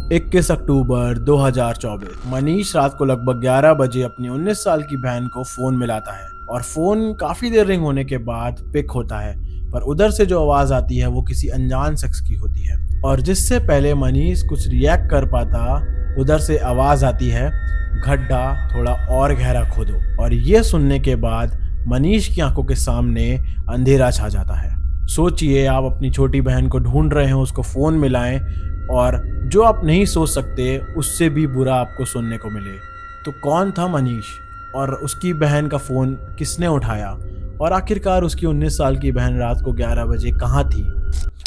21 अक्टूबर 2024 मनीष रात को लगभग 11 बजे अपनी 19 साल की बहन को फोन मिलाता है और फोन काफी देर रिंग होने के बाद पिक होता है। पर उधर से जो आवाज आती है वो किसी अनजान शख्स की होती है और जिससे पहले मनीष कुछ रिएक्ट कर पाता उधर से आवाज आती है, गड्ढा थोड़ा और गहरा खोदो। और ये सुनने के बाद मनीष की आंखों के सामने अंधेरा छा जाता है। सोचिए आप अपनी छोटी बहन को ढूंढ रहे हो, उसको फोन मिलाएं और जो आप नहीं सोच सकते उससे भी बुरा आपको सुनने को मिले। तो कौन था मनीष और उसकी बहन का फ़ोन किसने उठाया और आखिरकार उसकी 19 साल की बहन रात को 11 बजे कहाँ थी।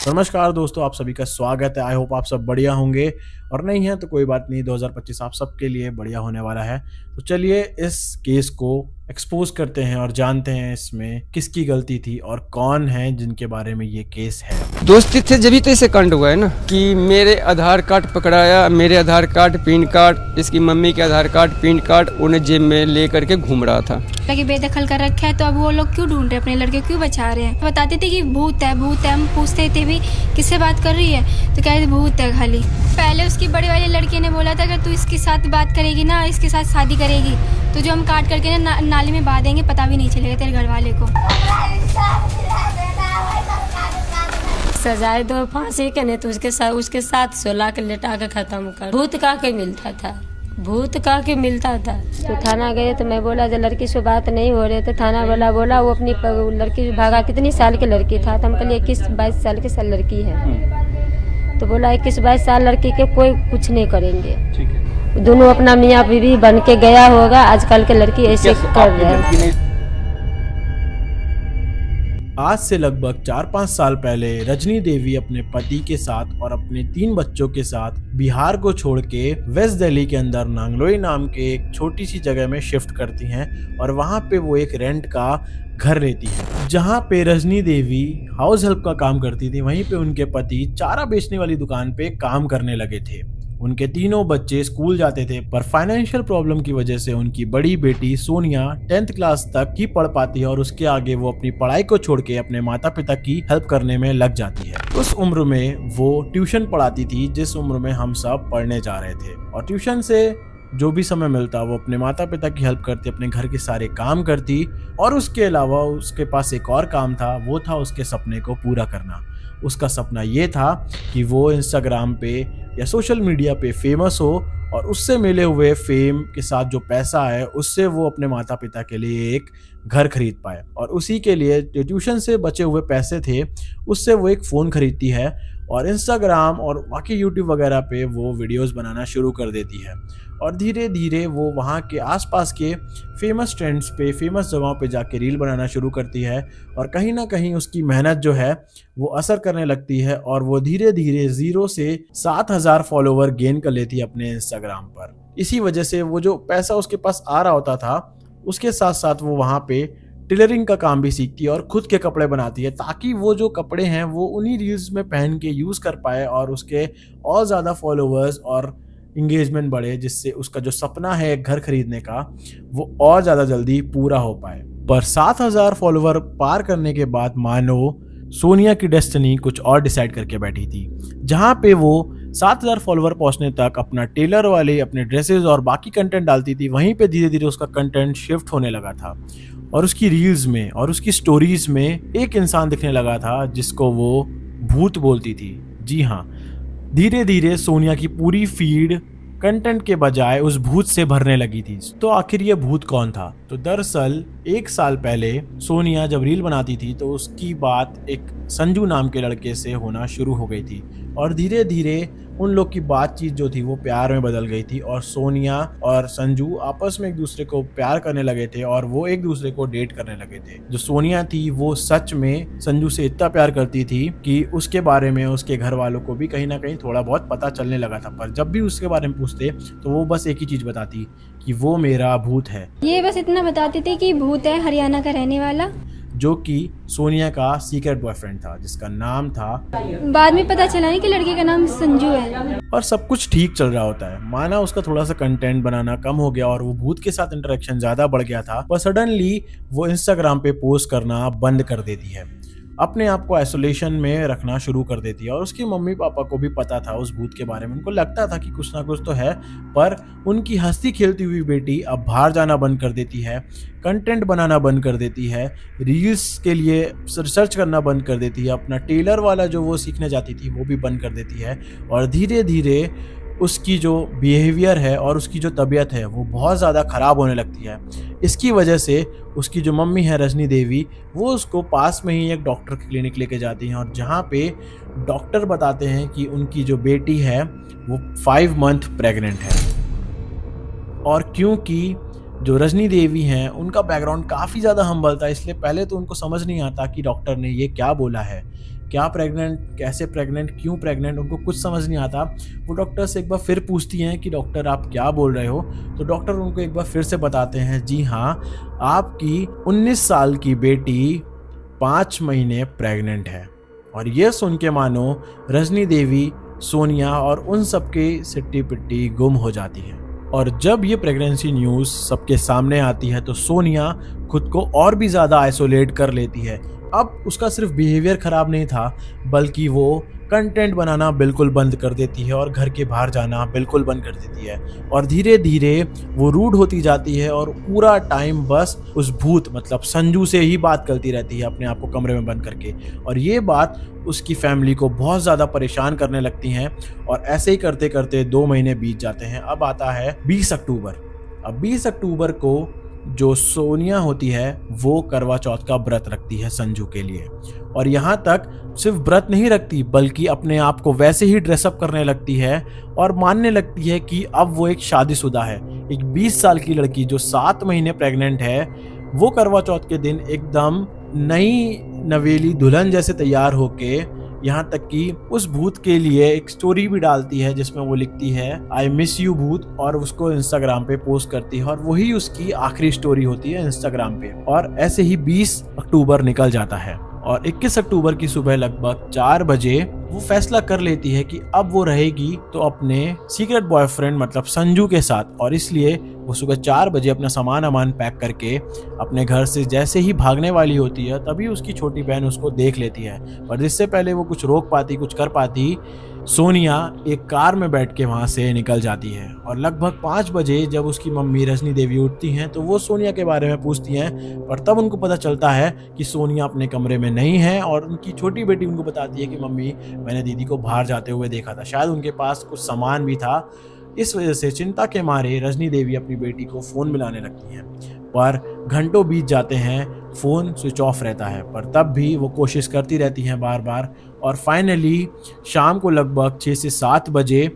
नमस्कार दोस्तों, आप सभी का स्वागत है। आई होप आप सब बढ़िया होंगे और नहीं है तो कोई बात नहीं, 2025 आप सबके लिए बढ़िया होने वाला है। तो चलिए इस केस को एक्सपोज करते हैं और जानते हैं इसमें किसकी गलती थी और कौन है जिनके बारे में ये केस है। दोस्ती थे जभी तो इसे कांड हुआ है ना कि मेरे आधार कार्ड पकड़ाया, मेरे आधार कार्ड पिन कार्ड, इसकी मम्मी के आधार कार्ड पिन कार्ड उन्हें जेब में ले करके घूम रहा था। लड़के बेदखल कर रखा है तो अब वो लोग क्यों ढूंढ रहे हैं, अपने लड़के क्यों बचा रहे हैं। बताते थे कि भूत है भूत है, हम पूछते थे भी किससे बात कर रही है तो कहते भूत है खाली। पहले उसकी बड़ी वाली लड़की ने बोला था अगर तू इसके साथ बात करेगी ना, इसके साथ शादी करेगी तो जो हम काट करके ना नाली में बहा देंगे, पता भी नहीं चलेगा तेरे घर वाले को। सजाए दो फांसी के नहीं तो उसके साथ सोला के लेटा के खत्म कर। भूत का के मिलता था, भूत का के मिलता था। तो थाना गए तो मैं बोला जब लड़की से बात नहीं हो रही तो थाना वाला बोला वो अपनी लड़की भागा। कितनी साल की लड़की था तो हम कहलिए 21-22 साल की लड़की है। तो बोला 21-22 साल लड़की के कोई कुछ नहीं करेंगे, दोनों अपना मियाँ बीवी बन के गया होगा। आजकल के लड़की ऐसे कर रहे हैं। आज से लगभग 4-5 साल पहले रजनी देवी अपने पति के साथ और अपने 3 बच्चों के साथ बिहार को छोड़ के वेस्ट दिल्ली के अंदर नांगलोई नाम के एक छोटी सी जगह में शिफ्ट करती हैं और वहां पे वो एक रेंट का घर लेती है जहां पे रजनी देवी हाउस हेल्प का काम करती थी। वहीं पे उनके पति चारा बेचने वाली दुकान पे काम करने लगे थे। उनके तीनों बच्चे स्कूल जाते थे पर फाइनेंशियल प्रॉब्लम की वजह से उनकी बड़ी बेटी सोनिया 10th क्लास तक ही पढ़ पाती है और उसके आगे वो अपनी पढ़ाई को छोड़ के अपने माता पिता की हेल्प करने में लग जाती है। उस उम्र में वो ट्यूशन पढ़ाती थी जिस उम्र में हम सब पढ़ने जा रहे थे और ट्यूशन से जो भी समय मिलता वो अपने माता पिता की हेल्प करती, अपने घर के सारे काम करती और उसके अलावा उसके पास एक और काम था, वो था उसके सपने को पूरा करना। उसका सपना ये था कि वो इंस्टाग्राम पे या सोशल मीडिया पे फेमस हो और उससे मिले हुए फेम के साथ जो पैसा है उससे वो अपने माता पिता के लिए एक घर खरीद पाए। और उसी के लिए जो ट्यूशन से बचे हुए पैसे थे उससे वो एक फ़ोन खरीदती है और इंस्टाग्राम और बाकी यूट्यूब वगैरह पे वो वीडियोस बनाना शुरू कर देती है। और धीरे धीरे वो वहाँ के आसपास के फेमस ट्रेंड्स पे, फेमस जगहों पे जाके रील बनाना शुरू करती है और कहीं ना कहीं उसकी मेहनत जो है वो असर करने लगती है और वो धीरे धीरे 0 से 7,000 फॉलोवर गेन कर लेती है अपने इंस्टाग्राम पर। इसी वजह से वो जो पैसा उसके पास आ रहा होता था उसके साथ साथ वो वहाँ पे टेलरिंग का काम भी सीखती है और खुद के कपड़े बनाती है ताकि वो जो कपड़े हैं वो उन्हीं रील्स में पहन के यूज़ कर पाए और उसके और ज़्यादा फॉलोअर्स और इंगेजमेंट बढ़े, जिससे उसका जो सपना है घर खरीदने का वो और ज़्यादा जल्दी पूरा हो पाए। पर 7,000 फॉलोवर पार करने के बाद मानो सोनिया की डेस्टिनी कुछ और डिसाइड करके बैठी थी, जहाँ पे वो 7,000 फॉलोवर पहुंचने तक अपना टेलर वाले अपने ड्रेसेस और बाकी कंटेंट डालती थी। वहीं पे धीरे धीरे उसका कंटेंट शिफ्ट होने लगा था और उसकी रील्स में और उसकी स्टोरीज में एक इंसान दिखने लगा था जिसको वो भूत बोलती थी। जी हाँ, धीरे धीरे सोनिया की पूरी फीड कंटेंट के बजाय उस भूत से भरने लगी थी। तो आखिर ये भूत कौन था? तो दरअसल 1 साल पहले सोनिया जब रील बनाती थी तो उसकी बात एक संजू नाम के लड़के से होना शुरू हो गई थी और धीरे धीरे उन लोग की बातचीत जो थी वो प्यार में बदल गई थी और सोनिया और संजू आपस में एक दूसरे को प्यार करने लगे थे और वो एक दूसरे को डेट करने लगे थे। जो सोनिया थी वो सच में संजू से इतना प्यार करती थी कि उसके बारे में उसके घर वालों को भी कहीं ना कहीं थोड़ा बहुत पता चलने लगा था। पर जब भी उसके बारे में पूछते तो वो बस एक ही चीज बताती कि वो मेरा भूत है। ये बस इतना बताती थी कि भूत है, हरियाणा का रहने वाला, जो कि सोनिया का सीक्रेट बॉयफ्रेंड था जिसका नाम था। बाद में पता चला नहीं कि लड़के का नाम संजू है। और सब कुछ ठीक चल रहा होता है, माना उसका थोड़ा सा कंटेंट बनाना कम हो गया और वो भूत के साथ इंटरेक्शन ज्यादा बढ़ गया था, पर सडनली वो इंस्टाग्राम पे पोस्ट करना बंद कर देती है अपने आप को आइसोलेशन में रखना शुरू कर देती है। और उसकी मम्मी पापा को भी पता था उस भूत के बारे में, उनको लगता था कि कुछ ना कुछ तो है, पर उनकी हंसती खेलती हुई बेटी अब बाहर जाना बंद कर देती है, कंटेंट बनाना बंद कर देती है, रील्स के लिए रिसर्च करना बंद कर देती है, अपना टेलर वाला जो वो सीखने जाती थी वो भी बंद कर देती है। और धीरे धीरे उसकी जो बिहेवियर है और उसकी जो तबीयत है वो बहुत ज़्यादा ख़राब होने लगती है। इसकी वजह से उसकी जो मम्मी है रजनी देवी, वो उसको पास में ही एक डॉक्टर की क्लिनिक लेके जाती हैं, और जहाँ पे डॉक्टर बताते हैं कि उनकी जो बेटी है वो 5 मंथ प्रेग्नेंट है। और क्योंकि जो रजनी देवी हैं उनका बैकग्राउंड काफ़ी ज़्यादा हम्बल था, इसलिए पहले तो उनको समझ नहीं आता कि डॉक्टर ने ये क्या बोला है, क्या प्रेग्नेंट, कैसे प्रेग्नेंट, क्यों प्रेग्नेंट, उनको कुछ समझ नहीं आता। वो डॉक्टर से एक बार फिर पूछती हैं कि डॉक्टर आप क्या बोल रहे हो, तो डॉक्टर उनको एक बार फिर से बताते हैं, जी हाँ, आपकी 19 साल की बेटी 5 महीने प्रेग्नेंट है। और ये सुन के मानो रजनी देवी, सोनिया और उन सबके सिट्टी पिट्टी गुम हो जाती है। और जब ये प्रेगनेंसी न्यूज़ सबके सामने आती है तो सोनिया खुद को और भी ज़्यादा आइसोलेट कर लेती है। अब उसका सिर्फ बिहेवियर ख़राब नहीं था, बल्कि वो कंटेंट बनाना बिल्कुल बंद कर देती है और घर के बाहर जाना बिल्कुल बंद कर देती है। और धीरे धीरे वो रूड होती जाती है और पूरा टाइम बस उस भूत मतलब संजू से ही बात करती रहती है, अपने आप को कमरे में बंद करके। और ये बात उसकी फैमिली को बहुत ज़्यादा परेशान करने लगती हैं। और ऐसे ही करते करते 2 महीने बीत जाते हैं। अब आता है 20 अक्टूबर। अब 20 अक्टूबर को जो सोनिया होती है वो करवा चौथ का व्रत रखती है संजू के लिए। और यहाँ तक सिर्फ व्रत नहीं रखती, बल्कि अपने आप को वैसे ही ड्रेसअप करने लगती है और मानने लगती है कि अब वो एक शादीशुदा है। एक 20 साल की लड़की जो 7 महीने प्रेग्नेंट है, वो करवा चौथ के दिन एकदम नई नवेली दुल्हन जैसे तैयार होके, यहाँ तक कि उस भूत के लिए एक स्टोरी भी डालती है जिसमें वो लिखती है आई मिस यू भूत, और उसको इंस्टाग्राम पे पोस्ट करती है। और वही उसकी आखिरी स्टोरी होती है इंस्टाग्राम पे। और ऐसे ही 20 अक्टूबर निकल जाता है और 21 अक्टूबर की सुबह लगभग 4 बजे वो फैसला कर लेती है कि अब वो रहेगी तो अपने सीक्रेट बॉयफ्रेंड मतलब संजू के साथ। और इसलिए वो सुबह 4 बजे अपना सामान पैक करके अपने घर से जैसे ही भागने वाली होती है, तभी उसकी छोटी बहन उसको देख लेती है। पर जिससे पहले वो कुछ रोक पाती, कुछ कर पाती, सोनिया एक कार में बैठ के वहाँ से निकल जाती है। और लगभग 5 बजे जब उसकी मम्मी रजनी देवी उठती हैं तो वो सोनिया के बारे में पूछती हैं, पर तब उनको पता चलता है कि सोनिया अपने कमरे में नहीं है। और उनकी छोटी बेटी उनको बताती है कि मम्मी, मैंने दीदी को बाहर जाते हुए देखा था, शायद उनके पास कुछ सामान भी था। इस वजह से चिंता के मारे रजनी देवी अपनी बेटी को फ़ोन मिलाने लगती हैं, पर घंटों बीत जाते हैं, फ़ोन स्विच ऑफ रहता है। पर तब भी वो कोशिश करती रहती हैं बार बार। और फाइनली शाम को लगभग 6 से 7 बजे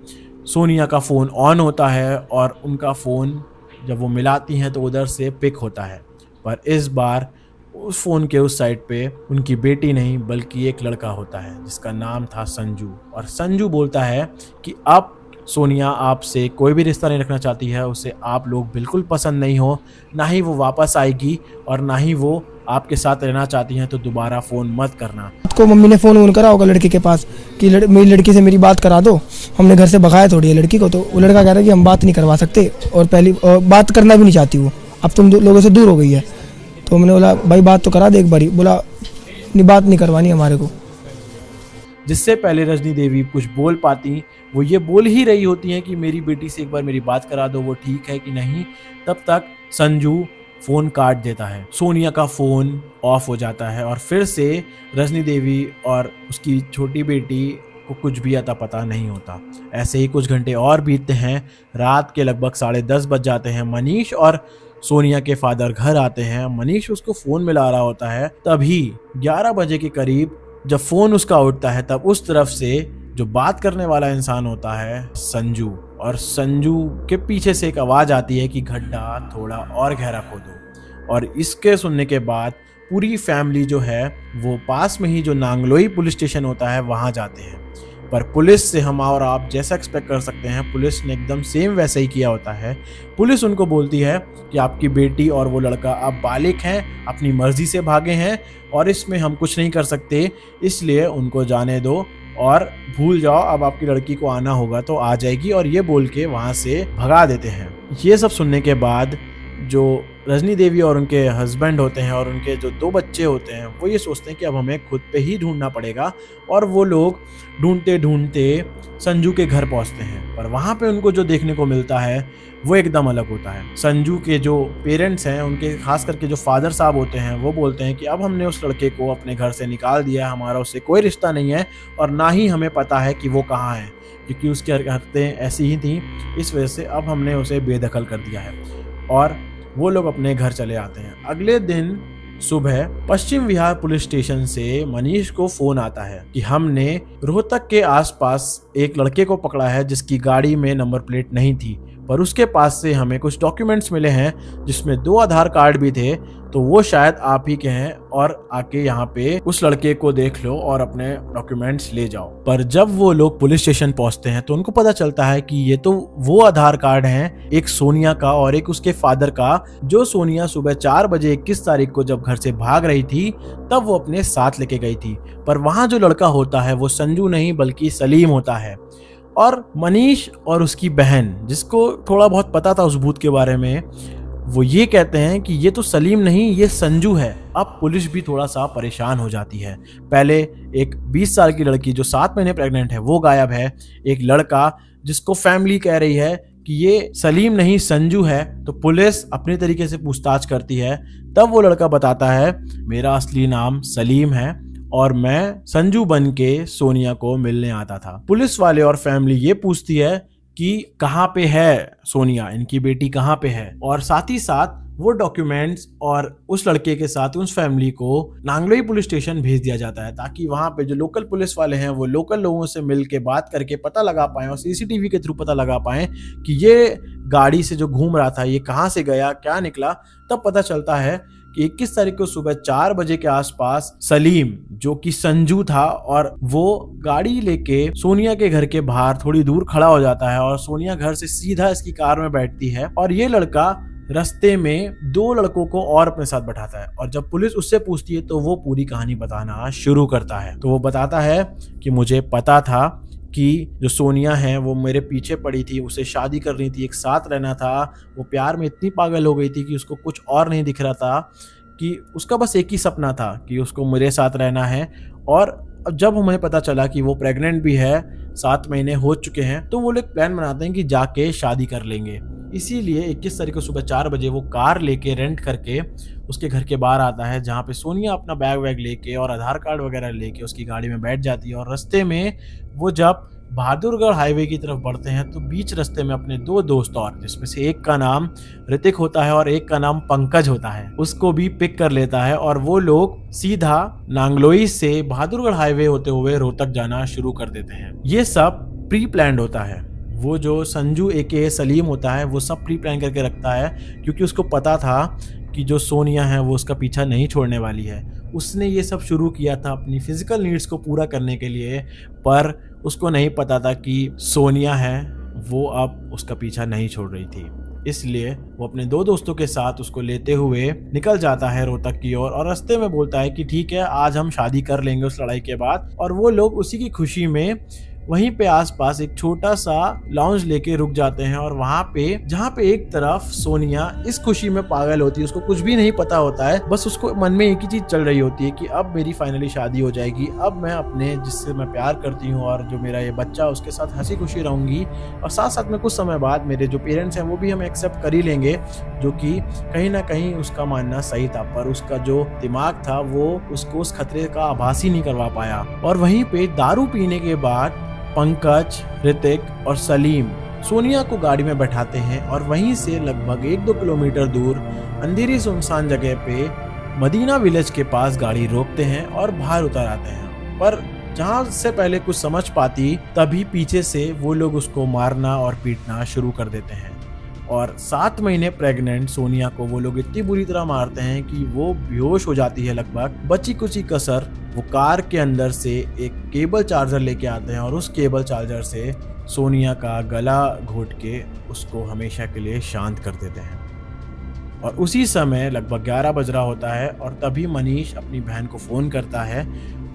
सोनिया का फ़ोन ऑन होता है और उनका फ़ोन जब वो मिलाती हैं तो उधर से पिक होता है। पर इस बार उस फ़ोन के उस साइड पे उनकी बेटी नहीं बल्कि एक लड़का होता है जिसका नाम था संजू। और संजू बोलता है कि अब सोनिया आपसे कोई भी रिश्ता नहीं रखना चाहती है, उसे आप लोग बिल्कुल पसंद नहीं हो, ना ही वो वापस आएगी और ना ही वो आपके साथ रहना चाहती हैं, तो दोबारा फ़ोन मत करना। को मम्मी ने फ़ोन करा होगा लड़के के पास कि मेरी लड़की से मेरी बात करा दो। हमने घर से भगाया थोड़ी है लड़की को, तो वो लड़का कह रहा है कि हम बात नहीं करवा सकते और पहली बात करना भी नहीं चाहती वो, अब तुम लोगों से दूर हो गई है। तो मैंने बोला भाई बात तो करा दे एक बारी। बोला नहीं, बात नहीं करवानी हमारे को। जिससे पहले रजनी देवी कुछ बोल पाती, वो ये बोल ही रही होती हैं कि मेरी बेटी से एक बार मेरी बात करा दो, वो ठीक है कि नहीं। तब तक संजू फ़ोन काट देता है, सोनिया का फ़ोन ऑफ हो जाता है और फिर से रजनी देवी और उसकी छोटी बेटी को कुछ भी अता पता नहीं होता। ऐसे ही कुछ घंटे और बीतते हैं। रात के लगभग 10:30 बज जाते हैं। मनीष और सोनिया के फादर घर आते हैं। मनीष उसको फ़ोन मिला रहा होता है। तभी 11 बजे के करीब जब फ़ोन उसका उठता है, तब उस तरफ से जो बात करने वाला इंसान होता है संजू, और संजू के पीछे से एक आवाज़ आती है कि गड्ढा थोड़ा और गहरा खोदो। और इसके सुनने के बाद पूरी फैमिली जो है वो पास में ही जो नांगलोई पुलिस स्टेशन होता है वहाँ जाते हैं। पर पुलिस से हम और आप जैसा एक्सपेक्ट कर सकते हैं, पुलिस ने एकदम सेम वैसा ही किया होता है। पुलिस उनको बोलती है कि आपकी बेटी और वो लड़का अब बालिग हैं, अपनी मर्जी से भागे हैं और इसमें हम कुछ नहीं कर सकते, इसलिए उनको जाने दो और भूल जाओ, अब आपकी लड़की को आना होगा तो आ जाएगी, और ये बोल के वहाँ से भगा देते हैं। ये सब सुनने के बाद जो रजनी देवी और उनके हस्बैंड होते हैं और उनके जो 2 बच्चे होते हैं वो ये सोचते हैं कि अब हमें खुद पे ही ढूंढना पड़ेगा, और वो लोग ढूंढते ढूंढते संजू के घर पहुंचते हैं। पर वहाँ पे उनको जो देखने को मिलता है वो एकदम अलग होता है। संजू के जो पेरेंट्स हैं, उनके खास करके जो फादर साहब होते हैं, वो बोलते हैं कि अब हमने उस लड़के को अपने घर से निकाल दिया, हमारा उससे कोई रिश्ता नहीं है और ना ही हमें पता है कि वो कहाँ है, क्योंकि उसकी हरकतें ऐसी ही थी, इस वजह से अब हमने उसे बेदखल कर दिया है। और वो लोग अपने घर चले आते हैं। अगले दिन सुबह पश्चिम विहार पुलिस स्टेशन से मनीष को फोन आता है कि हमने रोहतक के आसपास एक लड़के को पकड़ा है जिसकी गाड़ी में नंबर प्लेट नहीं थी, पर उसके पास से हमें कुछ डॉक्यूमेंट्स मिले हैं जिसमें 2 आधार कार्ड भी थे, तो वो शायद आप ही के हैं और आके यहाँ पे उस लड़के को देख लो और अपने डॉक्यूमेंट्स ले जाओ। पर जब वो लोग पुलिस स्टेशन पहुंचते हैं तो उनको पता चलता है कि ये तो वो आधार कार्ड हैं, एक सोनिया का और एक उसके फादर का, जो सोनिया सुबह 4 बजे 21 तारीख को जब घर से भाग रही थी तब वो अपने साथ लेके गई थी। पर वहाँ जो लड़का होता है वो संजू नहीं बल्कि सलीम होता है। और मनीष और उसकी बहन, जिसको थोड़ा बहुत पता था उस भूत के बारे में, वो ये कहते हैं कि ये तो सलीम नहीं, ये संजू है। अब पुलिस भी थोड़ा सा परेशान हो जाती है। पहले एक 20 साल की लड़की जो 7 महीने प्रेग्नेंट है वो गायब है, एक लड़का जिसको फैमिली कह रही है कि ये सलीम नहीं संजू है, तो पुलिस अपने तरीके से पूछताछ करती है। तब वो लड़का बताता है मेरा असली नाम सलीम है और मैं संजू बन के सोनिया को मिलने आता था। पुलिस वाले और फैमिली ये पूछती है कि कहाँ पे है सोनिया, इनकी बेटी कहाँ पे है, और साथ ही साथ वो डॉक्यूमेंट्स और उस लड़के के साथ उस फैमिली को नांगलोई पुलिस स्टेशन भेज दिया जाता है, ताकि वहाँ पे जो लोकल पुलिस वाले हैं वो लोकल लोगों से मिल के बात करके पता लगा पाएं और सीसीटीवी के थ्रू पता लगा पाएं कि ये गाड़ी से जो घूम रहा था ये कहाँ से गया, क्या निकला। तब पता चलता है कि 21 तारीख को सुबह 4 बजे के आसपास सलीम, जो कि संजू था, और वो गाड़ी लेके सोनिया के घर के बाहर थोड़ी दूर खड़ा हो जाता है और सोनिया घर से सीधा इसकी कार में बैठती है और ये लड़का रास्ते में 2 लड़कों को और अपने साथ बैठाता है। और जब पुलिस उससे पूछती है तो वो पूरी कहानी बताना शुरू करता है। तो वो बताता है कि मुझे पता था कि जो सोनिया है वो मेरे पीछे पड़ी थी, उसे शादी करनी थी, एक साथ रहना था, वो प्यार में इतनी पागल हो गई थी कि उसको कुछ और नहीं दिख रहा था, कि उसका बस एक ही सपना था कि उसको मेरे साथ रहना है। और अब जब हमें पता चला कि वो प्रेग्नेंट भी है, 7 महीने हो चुके हैं, तो वो लोग प्लान बनाते हैं कि जाके शादी कर लेंगे। इसीलिए 21 तारीख को सुबह 4 बजे वो कार लेके रेंट करके उसके घर के बाहर आता है, जहाँ पे सोनिया अपना बैग वैग लेके और आधार कार्ड वगैरह लेके उसकी गाड़ी में बैठ जाती है। और रास्ते में वो जब बहादुरगढ़ हाईवे की तरफ बढ़ते हैं तो बीच रास्ते में अपने 2 दोस्त और, जिसमें से एक का नाम ऋतिक होता है और एक का नाम पंकज होता है, उसको भी पिक कर लेता है और वो लोग सीधा नांगलोई से बहादुरगढ़ हाईवे होते हुए रोहतक जाना शुरू कर देते हैं। ये सब प्री प्लान्ड होता है। वो जो संजू एके सलीम होता है वो सब प्री प्लान करके रखता है, क्योंकि उसको पता था कि जो सोनिया है वो उसका पीछा नहीं छोड़ने वाली है। उसने ये सब शुरू किया था अपनी फिजिकल नीड्स को पूरा करने के लिए, पर उसको नहीं पता था कि सोनिया है वो अब उसका पीछा नहीं छोड़ रही थी। इसलिए वो अपने 2 दोस्तों के साथ उसको लेते हुए निकल जाता है रोहतक की ओर और रास्ते में बोलता है कि ठीक है, आज हम शादी कर लेंगे उस लड़ाई के बाद। और वो लोग उसी की खुशी में वहीं पे आसपास एक छोटा सा लाउंज लेके रुक जाते हैं। और वहाँ पे जहाँ पे एक तरफ सोनिया इस खुशी में पागल होती है, उसको कुछ भी नहीं पता होता है, बस उसको मन में एक ही चीज चल रही होती है कि अब मेरी फाइनली शादी हो जाएगी, अब मैं अपने जिससे मैं प्यार करती हूँ और जो मेरा ये बच्चा उसके साथ हंसी खुशी रहूंगी। और साथ साथ में कुछ समय बाद मेरे जो पेरेंट्स हैं वो भी हमें एक्सेप्ट कर ही लेंगे, जो कि कहीं ना कहीं उसका मानना सही था, पर उसका जो दिमाग था वो उसको उस खतरे का आभास ही नहीं करवा पाया। और वहीं पे दारू पीने के बाद पंकज, ऋतिक और सलीम सोनिया को गाड़ी में बैठाते हैं और वहीं से लगभग 1-2 किलोमीटर दूर अंधेरी सुनसान जगह पे मदीना विलेज के पास गाड़ी रोकते हैं और बाहर उतर आते हैं। पर जहां से पहले कुछ समझ पाती तभी पीछे से वो लोग उसको मारना और पीटना शुरू कर देते हैं। और 7 महीने प्रेग्नेंट सोनिया को वो लोग इतनी बुरी तरह मारते हैं कि वो बेहोश हो जाती है। लगभग बची कुची कसर वो कार के अंदर से एक केबल चार्जर लेके आते हैं और उस केबल चार्जर से सोनिया का गला घोट के उसको हमेशा के लिए शांत कर देते हैं। और उसी समय लगभग 11 बज रहा होता है और तभी मनीष अपनी बहन को फ़ोन करता है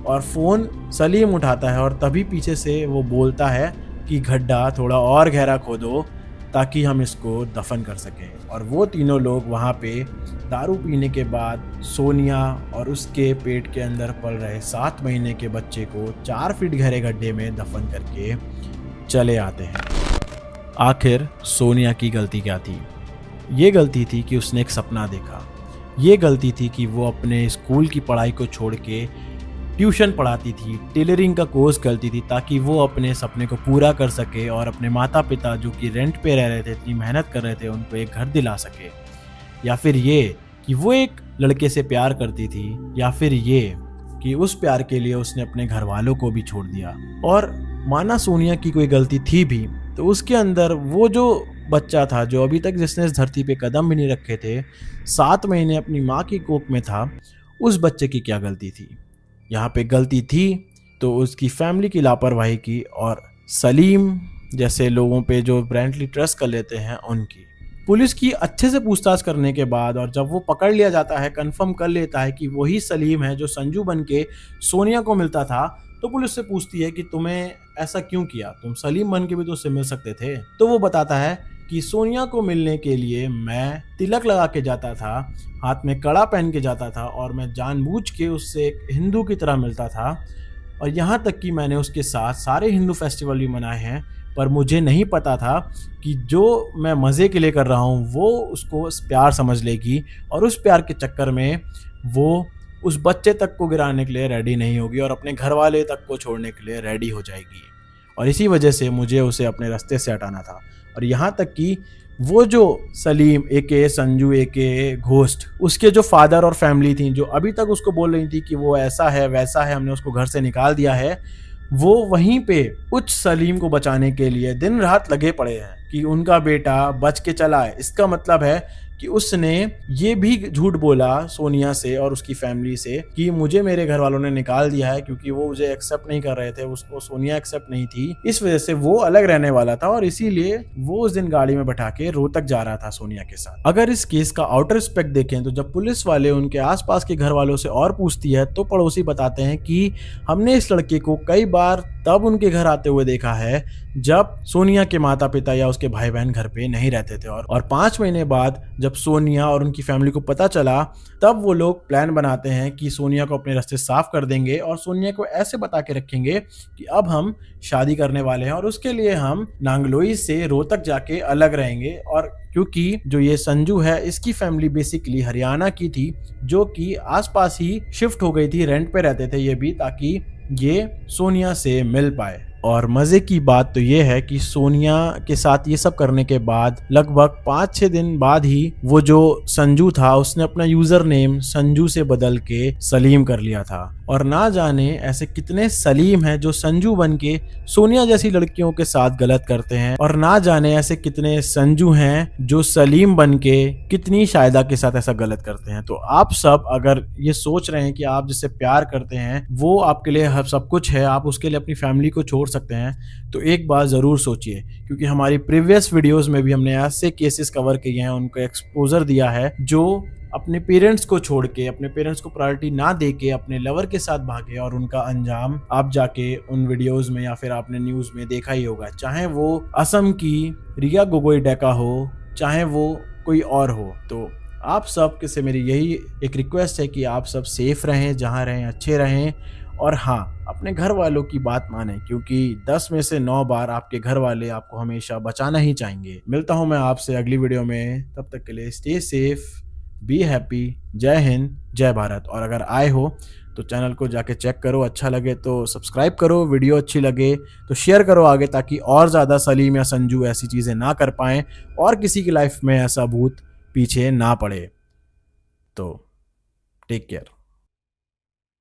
और फ़ोन सलीम उठाता है और तभी पीछे से वो बोलता है कि गड्ढा थोड़ा और गहरा खोदो, ताकि हम इसको दफन कर सकें। और वो तीनों लोग वहाँ पे दारू पीने के बाद सोनिया और उसके पेट के अंदर पल रहे 7 महीने के बच्चे को 4 फीट गहरे गड्ढे में दफन करके चले आते हैं। आखिर सोनिया की गलती क्या थी? ये गलती थी कि उसने एक सपना देखा। ये गलती थी कि वो अपने स्कूल की पढ़ाई को छोड़ के ट्यूशन पढ़ाती थी, टेलरिंग का कोर्स करती थी, ताकि वो अपने सपने को पूरा कर सके और अपने माता पिता जो कि रेंट पे रह रहे थे, इतनी मेहनत कर रहे थे, उनको एक घर दिला सके। या फिर ये कि वो एक लड़के से प्यार करती थी, या फिर ये कि उस प्यार के लिए उसने अपने घर वालों को भी छोड़ दिया। और माना सोनिया की कोई गलती थी भी, तो उसके अंदर वो जो बच्चा था जो अभी तक जिसने इस धरती पे कदम भी नहीं रखे थे, 7 महीने अपनी माँ की कोख में था, उस बच्चे की क्या गलती थी? यहाँ पे गलती थी तो उसकी फैमिली की लापरवाही की और सलीम जैसे लोगों पे जो ब्रांडली ट्रस्ट कर लेते हैं उनकी। पुलिस की अच्छे से पूछताछ करने के बाद और जब वो पकड़ लिया जाता है, कंफर्म कर लेता है कि वही सलीम है जो संजू बन के सोनिया को मिलता था, तो पुलिस से पूछती है कि तुम्हें ऐसा क्यों किया, तुम सलीम बन के भी तो उससे मिल सकते थे। तो वो बताता है कि सोनिया को मिलने के लिए मैं तिलक लगा के जाता था, हाथ में कड़ा पहन के जाता था और मैं जानबूझ के उससे एक हिंदू की तरह मिलता था। और यहाँ तक कि मैंने उसके साथ सारे हिंदू फेस्टिवल भी मनाए हैं, पर मुझे नहीं पता था कि जो मैं मज़े के लिए कर रहा हूँ वो उसको प्यार समझ लेगी और उस प्यार के चक्कर में वो उस बच्चे तक को गिराने के लिए रेडी नहीं होगी और अपने घर वाले तक को छोड़ने के लिए रेडी हो जाएगी। और इसी वजह से मुझे उसे अपने रास्ते से हटाना था। और यहाँ तक कि वो जो सलीम एके संजू एके घोस्ट, उसके जो फादर और फैमिली थी जो अभी तक उसको बोल रही थी कि वो ऐसा है वैसा है, हमने उसको घर से निकाल दिया है, वो वहीं पे उस सलीम को बचाने के लिए दिन रात लगे पड़े हैं कि उनका बेटा बच के चला है। इसका मतलब है कि उसने ये भी झूठ बोला सोनिया से और उसकी फैमिली से कि मुझे मेरे घर वालों ने निकाल दिया है, क्योंकि वो मुझे एक्सेप्ट नहीं कर रहे थे, उसको सोनिया एक्सेप्ट नहीं थी, इस वजह से वो अलग रहने वाला था और इसीलिए वो उस दिन गाड़ी में बैठा के रोहतक जा रहा था सोनिया के साथ। अगर इस केस का आउटर एस्पेक्ट देखें तो जब पुलिस वाले उनके आसपास के घर वालों से और पूछती है तो पड़ोसी बताते हैं कि हमने इस लड़के को कई बार तब उनके घर आते हुए देखा है जब सोनिया के माता पिता या उसके भाई बहन घर पे नहीं रहते थे। और 5 महीने बाद जब सोनिया और उनकी फैमिली को पता चला, तब वो लोग प्लान बनाते हैं कि सोनिया को अपने रास्ते साफ कर देंगे और सोनिया को ऐसे बता के रखेंगे कि अब हम शादी करने वाले हैं और उसके लिए हम नांगलोई से रोहतक जाके अलग रहेंगे। और क्योंकि जो ये संजू है इसकी फैमिली बेसिकली हरियाणा की थी, जो कि आसपास ही शिफ्ट हो गई थी, रेंट पे रहते थे ये भी, ताकि ये सोनिया से मिल पाए। और मज़े की बात तो ये है कि सोनिया के साथ ये सब करने के बाद लगभग 5-6 दिन बाद ही वो जो संजू था उसने अपना यूज़र नेम संजू से बदल के सलीम कर लिया था। और ना जाने ऐसे कितने सलीम हैं जो संजू बन के सोनिया जैसी लड़कियों के साथ गलत करते हैं, और ना जाने ऐसे कितने संजू हैं जो सलीम बन के कितनी शायदा के साथ ऐसा गलत करते हैं। तो आप सब अगर ये सोच रहे हैं कि आप जिससे प्यार करते हैं वो आपके लिए सब कुछ है, आप उसके लिए अपनी फैमिली को छोड़ सकते हैं, तो एक बात ज़रूर सोचिए, क्योंकि हमारी प्रीवियस वीडियोस में भी हमने ऐसे केसेस कवर किए हैं, उनको एक्सपोजर दिया है जो अपने पेरेंट्स को छोड़ के, अपने पेरेंट्स को प्रायोरिटी ना दे के अपने लवर के साथ भागे, और उनका अंजाम आप जाके उन वीडियोस में या फिर आपने न्यूज़ में देखा ही होगा, चाहे वो असम की रिया गोगोई डेका हो, चाहे वो कोई और हो। तो आप सब से मेरी यही एक रिक्वेस्ट है कि आप सब सेफ रहें, जहाँ रहें अच्छे रहें, और हाँ अपने घर वालों की बात मानें, क्योंकि 10 में से 9 बार आपके घर वाले आपको हमेशा बचाना ही चाहेंगे। मिलता हूँ मैं आपसे अगली वीडियो में, तब तक के लिए स्टे सेफ, बी हैप्पी, जय हिंद, जय भारत। और अगर आए हो तो चैनल को जाके चेक करो, अच्छा लगे तो सब्सक्राइब करो, वीडियो अच्छी लगे तो शेयर करो आगे, ताकि और ज़्यादा सलीम या संजू ऐसी चीज़ें ना कर पाएँ और किसी की लाइफ में ऐसा भूत पीछे ना पड़े। तो टेक केयर।